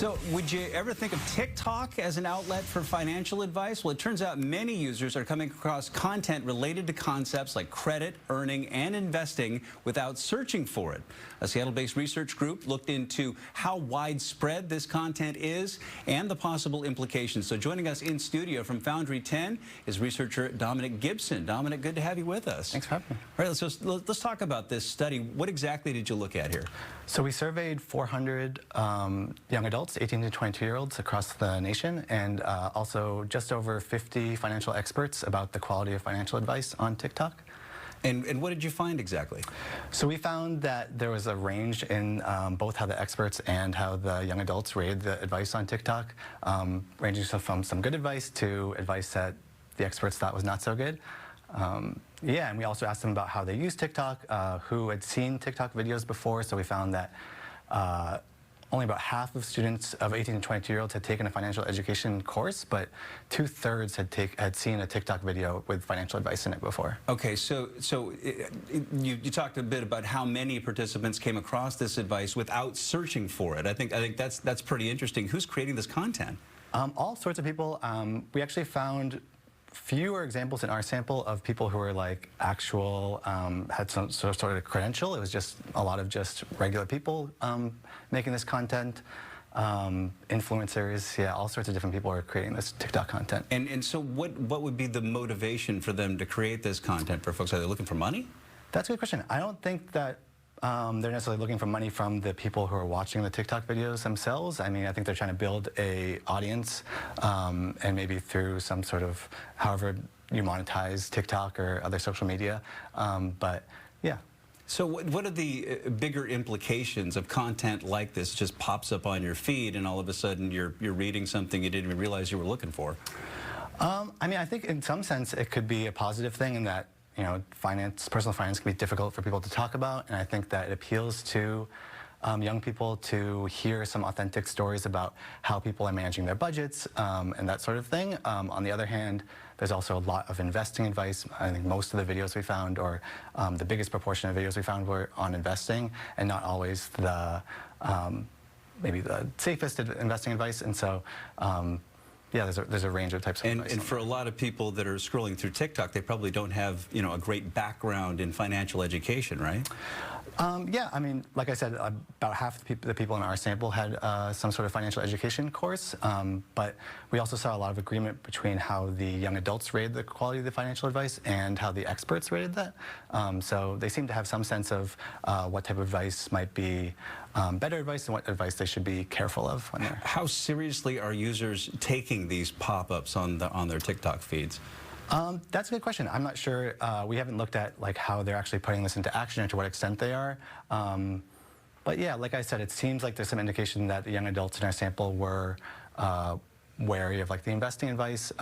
So would you ever think of TikTok as an outlet for financial advice? Well, it turns out many users are coming across content related to concepts like credit, earning, and investing without searching for it. A Seattle-based research group looked into how widespread this content is and the possible implications. So joining us in studio from Foundry 10 is researcher Dominic Gibson. Dominic, good to have you with us. Thanks for having me. All right, let's talk about this study. What exactly did you look at here? So we surveyed 400 young adults, 18 to 22-year-olds across the nation, and also just over 50 financial experts about the quality of financial advice on TikTok. And what did you find exactly? So we found that there was a range in both how the experts and how the young adults rated the advice on TikTok, ranging from some good advice to advice that the experts thought was not so good. Yeah, and we also asked them about how they use TikTok, who had seen TikTok videos before. So we found that only about half of students of 18 to 22-year-olds had taken a financial education course, but 2/3 had seen a TikTok video with financial advice in it before. Okay, so you talked a bit about how many participants came across this advice without searching for it. I think that's pretty interesting. Who's creating this content? All sorts of people. We actually found fewer examples in our sample of people who were like actual, had some sort of credential. It was just a lot of just regular people making this content. Influencers, yeah, all sorts of different people are creating this TikTok content. And so what would be the motivation for them to create this content for folks? Are they looking for money? That's a good question. I don't think that they're necessarily looking for money from the people who are watching the TikTok videos themselves. I mean, I think they're trying to build a audience, and maybe through some sort of, however you monetize TikTok or other social media. But yeah. So what are the bigger implications of content like this? It just pops up on your feed, and all of a sudden you're reading something you didn't even realize you were looking for. I mean, I think in some sense it could be a positive thing in that, you know, personal finance can be difficult for people to talk about, and I think that it appeals to young people to hear some authentic stories about how people are managing their budgets and that sort of thing. On the other hand, there's also a lot of investing advice. I think most of the videos we found, or the biggest proportion of videos we found, were on investing, and not always the maybe the safest investing advice. And so yeah, there's a range of types of advice. And for a lot of people that are scrolling through TikTok, they probably don't have, you know, a great background in financial education, right? Yeah, I mean, like I said, about half the people in our sample had some sort of financial education course, but we also saw a lot of agreement between how the young adults rated the quality of the financial advice and how the experts rated that. So they seem to have some sense of what type of advice might be better advice and what advice they should be careful of when they're... How seriously are users taking these pop-ups on their TikTok feeds? That's a good question. I'm not sure. We haven't looked at like how they're actually putting this into action or to what extent they are. But yeah, like I said, it seems like there's some indication that the young adults in our sample were wary of like the investing advice.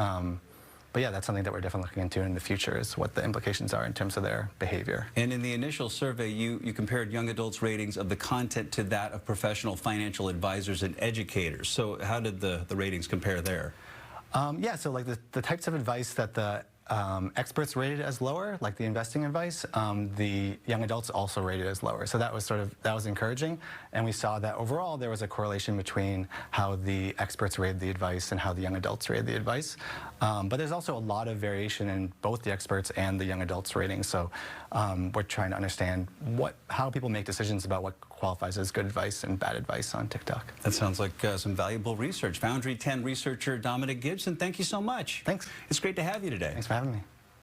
But yeah, that's something that we're definitely looking into in the future, is what the implications are in terms of their behavior. And in the initial survey, you compared young adults' ratings of the content to that of professional financial advisors and educators. So how did the ratings compare there? Yeah, so like the types of advice that the experts rated as lower, like the investing advice, the young adults also rated as lower. So that was encouraging, and we saw that overall there was a correlation between how the experts rated the advice and how the young adults rated the advice. But there's also a lot of variation in both the experts and the young adults ratings. So we're trying to understand how people make decisions about what qualifies as good advice and bad advice on TikTok. That sounds like some valuable research. Foundry 10 researcher Dominic Gibson, thank you so much. Thanks. It's great to have you today. Thanks for having me.